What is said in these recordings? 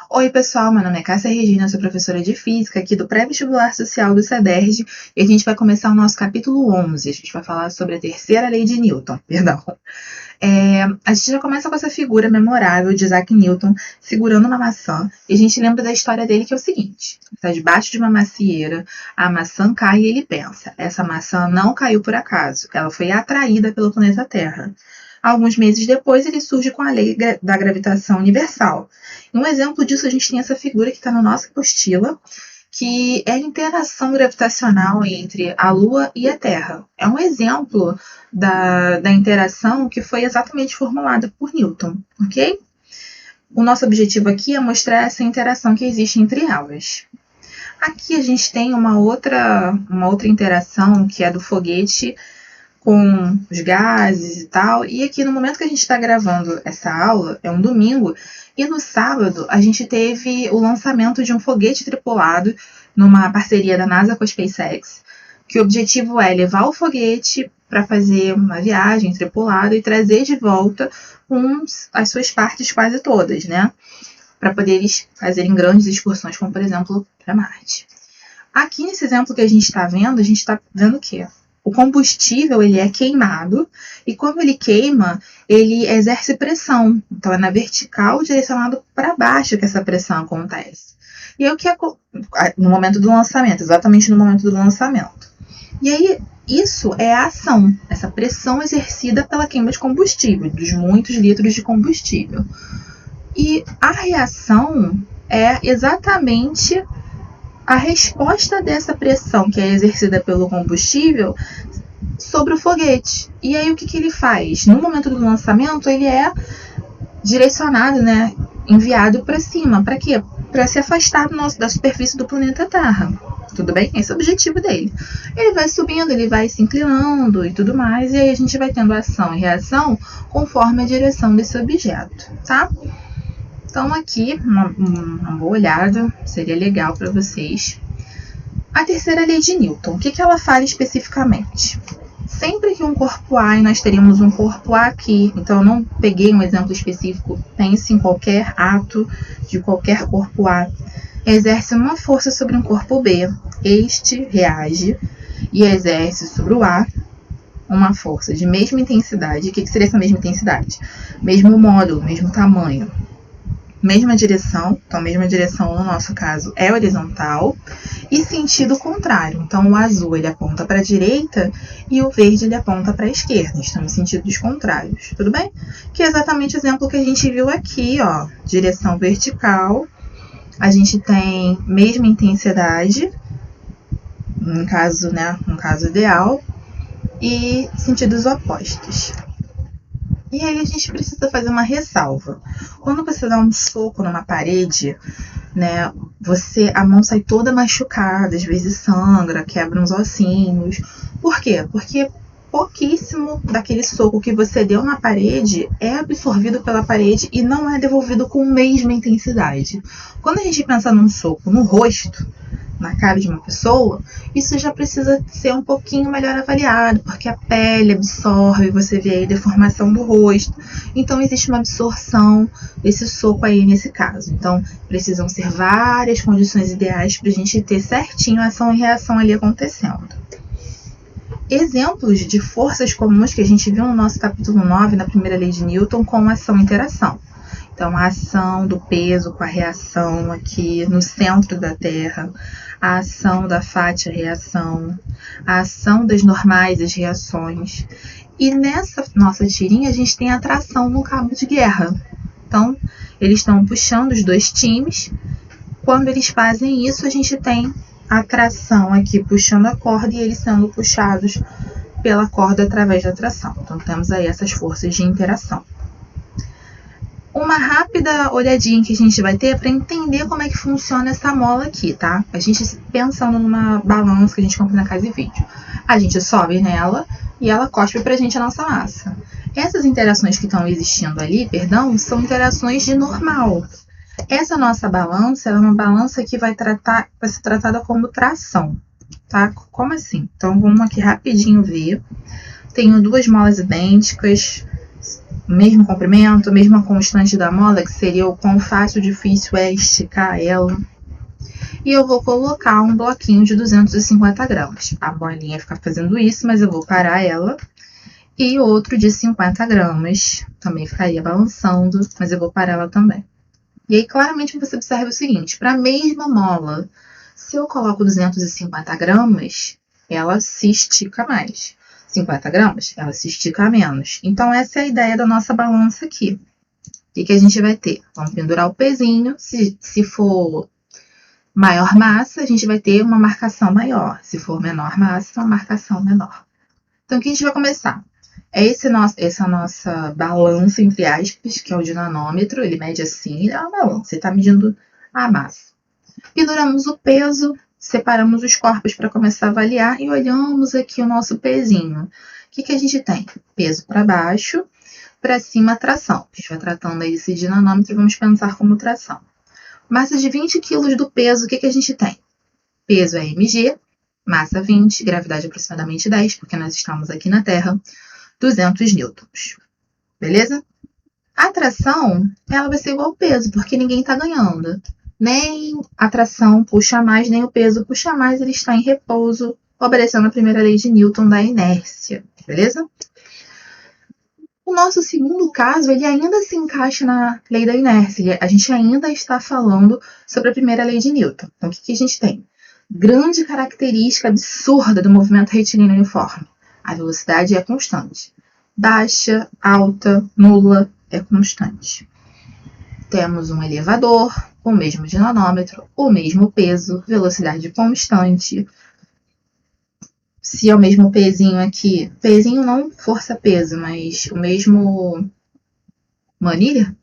Oi, pessoal, meu nome é Cássia Regina, sou professora de Física aqui do Pré-Vestibular Social do CEDERJ e a gente vai começar o nosso capítulo 11. A gente vai falar sobre a terceira lei de Newton, A gente já começa com essa figura memorável de Isaac Newton segurando uma maçã e a gente lembra da história dele que é o seguinte: está debaixo de uma macieira, a maçã cai e ele pensa, essa maçã não caiu por acaso, ela foi atraída pelo planeta Terra. Alguns meses depois, ele surge com a lei da gravitação universal. Um exemplo disso, a gente tem essa figura que está na nossa apostila, que é a interação gravitacional entre a Lua e a Terra. É um exemplo da interação que foi exatamente formulada por Newton, ok? O nosso objetivo aqui é mostrar essa interação que existe entre elas. Aqui a gente tem uma outra interação, que é do foguete com os gases e tal. E aqui no momento que a gente está gravando essa aula, é um domingo, e no sábado a gente teve o lançamento de um foguete tripulado numa parceria da NASA com a SpaceX, que o objetivo é levar o foguete para fazer uma viagem tripulada e trazer de volta as suas partes quase todas, né? Para poderes fazerem grandes excursões, como por exemplo para Marte. Aqui nesse exemplo que a gente está vendo o quê? O combustível ele é queimado e quando ele queima, ele exerce pressão. Então é na vertical direcionado para baixo que essa pressão acontece. E é o que no momento do lançamento, exatamente no momento do lançamento. E aí isso é a ação, essa pressão exercida pela queima de combustível, dos muitos litros de combustível. E a reação é exatamente a resposta dessa pressão que é exercida pelo combustível sobre o foguete. E aí o que ele faz? No momento do lançamento, ele é direcionado, enviado para cima. Para quê? Para se afastar da superfície do planeta Terra. Tudo bem? Esse é o objetivo dele. Ele vai subindo, ele vai se inclinando e tudo mais, e aí a gente vai tendo ação e reação conforme a direção desse objeto, tá? Então aqui, uma boa olhada, seria legal para vocês. A terceira lei de Newton, o que ela fala especificamente? Sempre que um corpo A, e nós teríamos um corpo A aqui, então eu não peguei um exemplo específico, pense em qualquer ato de qualquer corpo A, exerce uma força sobre um corpo B, este reage e exerce sobre o A uma força de mesma intensidade. O que seria essa mesma intensidade? Mesmo módulo, mesmo tamanho. Mesma direção, então a mesma direção no nosso caso é horizontal e sentido contrário. Então o azul ele aponta para a direita e o verde ele aponta para a esquerda, estão em sentidos contrários, tudo bem? Que é exatamente o exemplo que a gente viu aqui, ó, direção vertical, a gente tem mesma intensidade, no caso ideal, e sentidos opostos. E aí a gente precisa fazer uma ressalva. Quando você dá um soco numa parede, a mão sai toda machucada, às vezes sangra, quebra uns ossinhos. Por quê? Porque pouquíssimo daquele soco que você deu na parede é absorvido pela parede e não é devolvido com a mesma intensidade. Quando a gente pensa num soco no rosto, na cara de uma pessoa, isso já precisa ser um pouquinho melhor avaliado, porque a pele absorve, você vê aí a deformação do rosto, então existe uma absorção desse soco aí nesse caso. Então precisam ser várias condições ideais para a gente ter certinho a ação e reação ali acontecendo. Exemplos de forças comuns que a gente viu no nosso capítulo 9, na primeira lei de Newton, com ação e interação. Então, a ação do peso com a reação aqui no centro da Terra, a ação da fátia reação, a ação das normais, as reações. E nessa nossa tirinha, a gente tem a atração no cabo de guerra. Então, eles estão puxando os dois times. Quando eles fazem isso, a gente tem a atração aqui puxando a corda e eles sendo puxados pela corda através da atração. Então, temos aí essas forças de interação. Uma rápida olhadinha que a gente vai ter para entender como é que funciona essa mola aqui, tá? A gente pensando numa balança que a gente compra na Casa e Vídeo. A gente sobe nela e ela cospe pra gente a nossa massa. Essas interações que estão existindo ali, são interações de normal. Essa nossa balança é uma balança que vai ser tratada como tração, tá? Como assim? Então, vamos aqui rapidinho ver. Tenho duas molas idênticas, mesmo comprimento, mesma constante da mola, que seria o quão fácil ou difícil é esticar ela. E eu vou colocar um bloquinho de 250 gramas. A bolinha fica fazendo isso, mas eu vou parar ela. E outro de 50 gramas, também ficaria balançando, mas eu vou parar ela também. E aí, claramente, você observa o seguinte, para a mesma mola, se eu coloco 250 gramas, ela se estica mais. 50 gramas, ela se estica menos. Então, essa é a ideia da nossa balança aqui. O que a gente vai ter? Vamos pendurar o pezinho. Se for maior massa, a gente vai ter uma marcação maior. Se for menor massa, uma marcação menor. Então, o que a gente vai começar? Essa nossa balança, entre aspas, que é o dinanômetro. Ele mede assim, ele é uma balança. Ele está medindo a massa. Penduramos o peso, separamos os corpos para começar a avaliar e olhamos aqui o nosso pezinho. O que a gente tem? Peso para baixo, para cima tração. A gente vai tratando aí esse dinanômetro e vamos pensar como tração. Massa de 20 kg do peso, o que a gente tem? Peso é mg, massa 20, gravidade aproximadamente 10, porque nós estamos aqui na Terra, 200 newtons. Beleza? A tração, ela vai ser igual ao peso, porque ninguém está ganhando. Nem a tração puxa mais, nem o peso puxa mais, ele está em repouso, obedecendo a primeira lei de Newton da inércia. Beleza? O nosso segundo caso, ele ainda se encaixa na lei da inércia. A gente ainda está falando sobre a primeira lei de Newton. Então, o que a gente tem? Grande característica absurda do movimento retilíneo uniforme. A velocidade é constante. Baixa, alta, nula, é constante. Temos um elevador, o mesmo dinanômetro, o mesmo peso, velocidade constante. Se é o mesmo pezinho aqui, pezinho não força-peso, mas o mesmo manilha,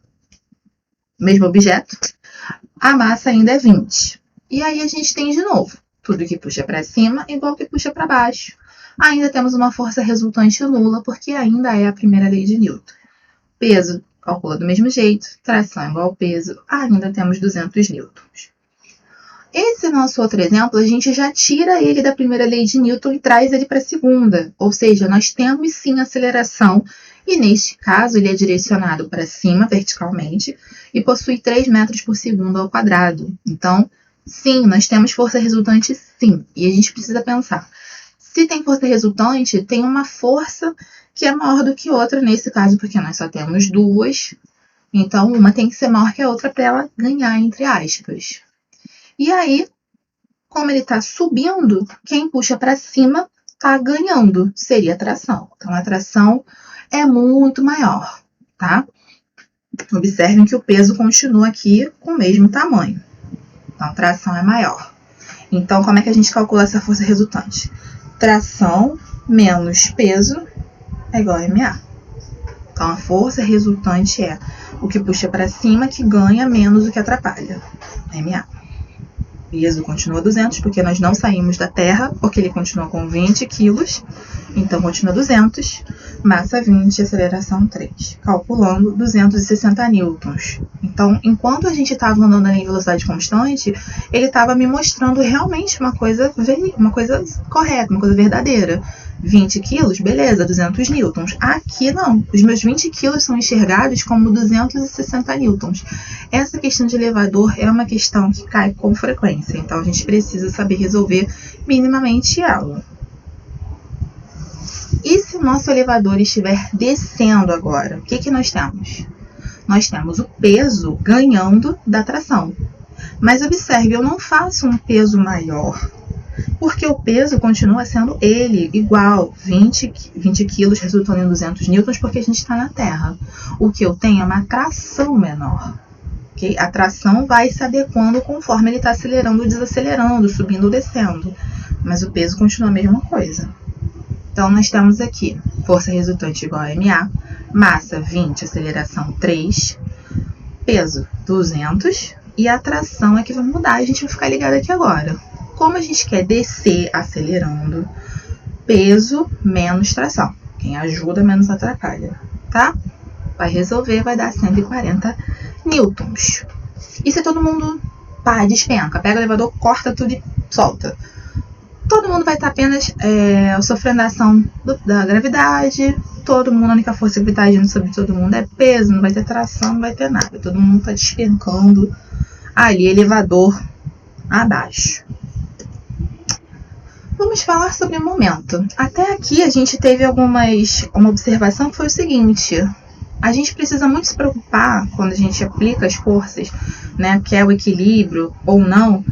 o mesmo objeto, a massa ainda é 20. E aí a gente tem de novo, tudo que puxa para cima igual que puxa para baixo. Ainda temos uma força resultante nula, porque ainda é a primeira lei de Newton. Peso, calcula do mesmo jeito, tração igual ao peso, ainda temos 200 newtons. Esse nosso outro exemplo, a gente já tira ele da primeira lei de Newton e traz ele para a segunda. Ou seja, nós temos sim aceleração, e neste caso ele é direcionado para cima verticalmente e possui 3 metros por segundo ao quadrado. Então, sim, nós temos força resultante sim, e a gente precisa pensar. Se tem força resultante, tem uma força que é maior do que outra nesse caso, porque nós só temos duas. Então, uma tem que ser maior que a outra para ela ganhar, entre aspas. E aí, como ele está subindo, quem puxa para cima está ganhando, seria a tração. Então, a tração é muito maior, tá? Observem que o peso continua aqui com o mesmo tamanho. Então, a tração é maior. Então, como é que a gente calcula essa força resultante? Tração menos peso é igual a MA. Então, a força resultante é o que puxa para cima que ganha menos o que atrapalha. MA. Peso continua 200, porque nós não saímos da Terra, porque ele continua com 20 quilos. Então, continua 200, massa 20, aceleração 3. Calculando 260 newtons. Então, enquanto a gente estava andando em velocidade constante, ele estava me mostrando realmente uma coisa correta, uma coisa verdadeira. 20 quilos, beleza, 200 newtons. Aqui não, os meus 20 quilos são enxergados como 260 newtons. Essa questão de elevador é uma questão que cai com frequência, então a gente precisa saber resolver minimamente ela. E se o nosso elevador estiver descendo agora, o que nós temos? Nós temos o peso ganhando da tração. Mas observe, eu não faço um peso maior, porque o peso continua sendo ele, igual, 20 quilos resultando em 200 newtons, porque a gente está na Terra. O que eu tenho é uma tração menor. Okay? A tração vai se adequando conforme ele está acelerando ou desacelerando, subindo ou descendo. Mas o peso continua a mesma coisa. Então, nós temos aqui força resultante igual a MA, massa 20, aceleração 3, peso 200, e a tração é que vai mudar, a gente vai ficar ligado aqui agora. Como a gente quer descer acelerando, peso menos tração. Quem ajuda menos atrapalha, tá? Vai resolver, vai dar 140 newtons. E se todo mundo despenca, pega o elevador, corta tudo e solta? Todo mundo vai estar apenas sofrendo a ação da gravidade, todo mundo, a única força que está agindo sobre todo mundo é peso, não vai ter tração, não vai ter nada. Todo mundo está despencando ali, elevador abaixo. Vamos falar sobre o momento. Até aqui a gente teve uma observação que foi o seguinte: a gente precisa muito se preocupar quando a gente aplica as forças, né, que é o equilíbrio ou não,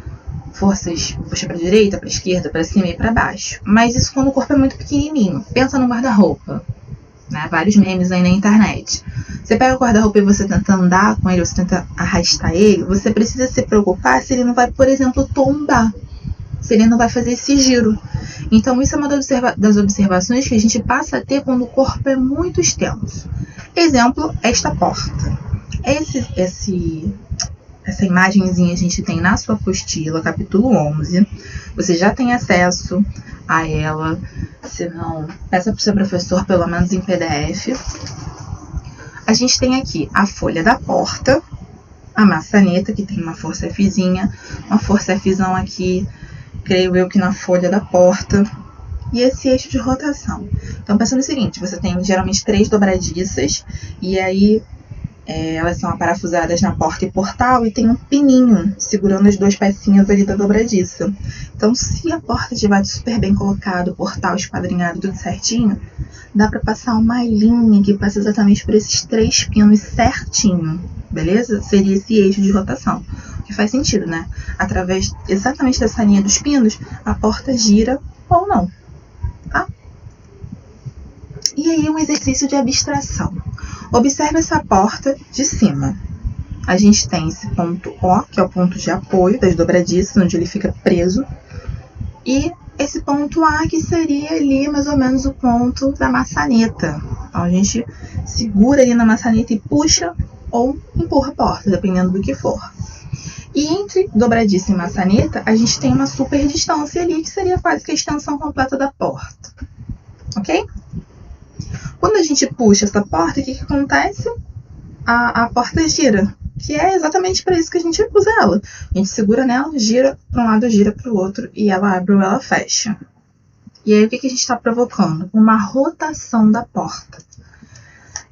forças puxa para a direita, para a esquerda, para cima e para baixo. Mas isso quando o corpo é muito pequenininho. Pensa no guarda-roupa, né? Vários memes aí na internet. Você pega o guarda-roupa e você tenta andar com ele, você tenta arrastar ele, você precisa se preocupar se ele não vai, por exemplo, tombar, se ele não vai fazer esse giro. Então isso é uma das observações que a gente passa a ter quando o corpo é muito extenso. Exemplo, esta porta. Essa imagenzinha a gente tem na sua apostila, capítulo 11. Você já tem acesso a ela. Se não, peça para o seu professor, pelo menos em PDF. A gente tem aqui a folha da porta, a maçaneta, que tem uma força Fzinha, uma força Fzão aqui, creio eu que na folha da porta, e esse eixo de rotação. Então, pensando no seguinte, você tem geralmente 3 dobradiças, e aí elas são aparafusadas na porta e portal, e tem um pininho segurando as 2 pecinhas ali da dobradiça. Então, se a porta estiver super bem colocada, o portal esquadrinhado, tudo certinho, dá para passar uma linha que passa exatamente por esses 3 pinos certinho, beleza? Seria esse eixo de rotação, que faz sentido, né? Através exatamente dessa linha dos pinos, a porta gira ou não, tá? E aí um exercício de abstração. Observe essa porta de cima. A gente tem esse ponto O, que é o ponto de apoio das dobradiças, onde ele fica preso. E esse ponto A, que seria ali mais ou menos o ponto da maçaneta. Então a gente segura ali na maçaneta e puxa ou empurra a porta, dependendo do que for. E entre dobradiça e maçaneta, a gente tem uma super distância ali, que seria quase que a extensão completa da porta. Ok? Quando a gente puxa essa porta, o que acontece? A porta gira, que é exatamente para isso que a gente usa ela. A gente segura nela, gira para um lado, gira para o outro, e ela abre ou ela fecha. E aí o que a gente está provocando? Uma rotação da porta.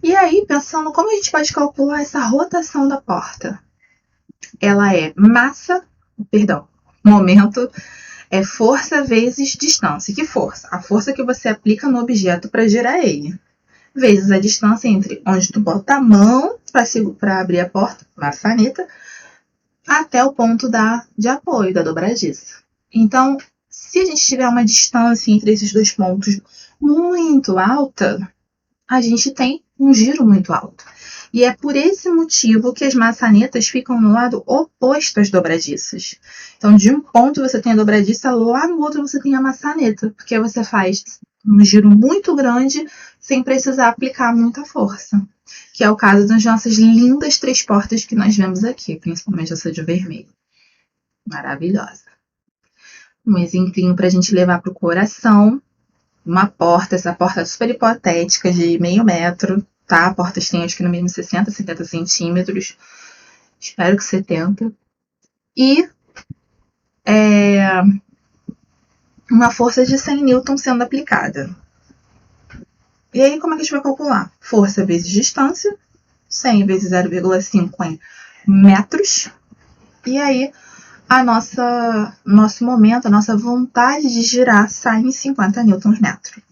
E aí, pensando como a gente pode calcular essa rotação da porta? Ela é momento é força vezes distância. Que força? A força que você aplica no objeto para girar ele, vezes a distância entre onde tu bota a mão para abrir a porta, maçaneta, até o ponto de apoio, da dobradiça. Então, se a gente tiver uma distância entre esses 2 pontos muito alta, a gente tem um giro muito alto. E é por esse motivo que as maçanetas ficam no lado oposto às dobradiças. Então, de um ponto você tem a dobradiça, lá no outro você tem a maçaneta, porque você faz um giro muito grande sem precisar aplicar muita força, que é o caso das nossas lindas 3 portas que nós vemos aqui, principalmente essa de vermelho. Maravilhosa. Um exemplinho para a gente levar para o coração. Uma porta, essa porta super hipotética de meio metro, tá? Portas tem acho que no mínimo 60, 70 centímetros. Espero que 70. E uma força de 100 Newton sendo aplicada. E aí, como é que a gente vai calcular? Força vezes distância, 100 vezes 0,5 em metros. E aí, nosso momento, a nossa vontade de girar sai em 50 newtons-metro.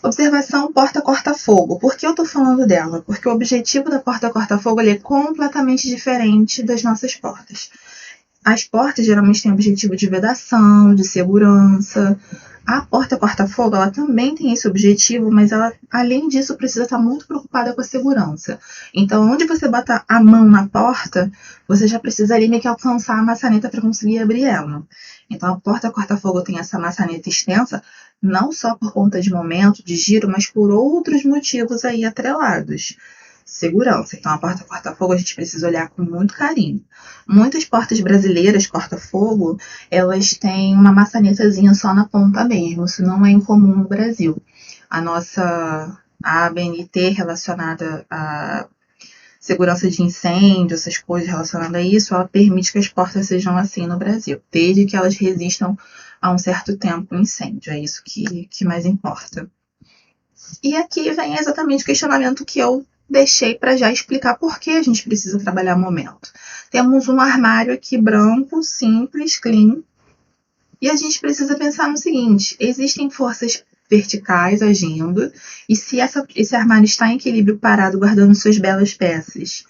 Observação porta corta-fogo. Por que eu estou falando dela? Porque o objetivo da porta corta-fogo é completamente diferente das nossas portas. As portas geralmente têm objetivo de vedação, de segurança. A porta corta-fogo, ela também tem esse objetivo, mas ela, além disso, precisa estar muito preocupada com a segurança. Então, onde você bota a mão na porta, você já precisa ali meio que alcançar a maçaneta para conseguir abrir ela. Então, a porta corta-fogo tem essa maçaneta extensa, não só por conta de momento, de giro, mas por outros motivos aí atrelados. Segurança. Então, a porta corta-fogo a gente precisa olhar com muito carinho. Muitas portas brasileiras corta-fogo, elas têm uma maçanetazinha só na ponta mesmo. Isso não é incomum no Brasil. A ABNT relacionada a segurança de incêndio, essas coisas relacionadas a isso, ela permite que as portas sejam assim no Brasil, desde que elas resistam a um certo tempo o incêndio. É isso que mais importa. E aqui vem exatamente o questionamento que eu deixei para já explicar por que a gente precisa trabalhar momento. Temos um armário aqui branco, simples, clean, e a gente precisa pensar no seguinte: existem forças verticais agindo, e se esse armário está em equilíbrio parado, guardando suas belas peças,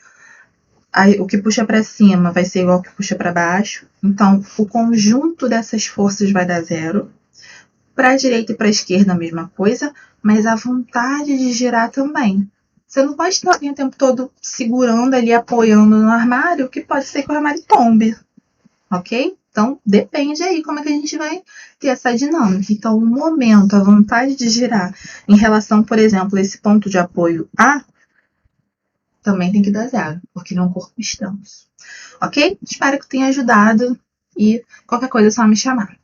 aí, o que puxa para cima vai ser igual ao que puxa para baixo. Então, o conjunto dessas forças vai dar zero. Para a direita e para a esquerda, a mesma coisa, mas a vontade de girar também. Você não pode estar o tempo todo segurando ali, apoiando no armário, que pode ser que o armário tombe, ok? Então, depende aí como é que a gente vai ter essa dinâmica. Então, o momento, a vontade de girar em relação, por exemplo, a esse ponto de apoio A, também tem que dar zero, porque ele é um corpo extenso. Ok? Espero que tenha ajudado e qualquer coisa é só me chamar.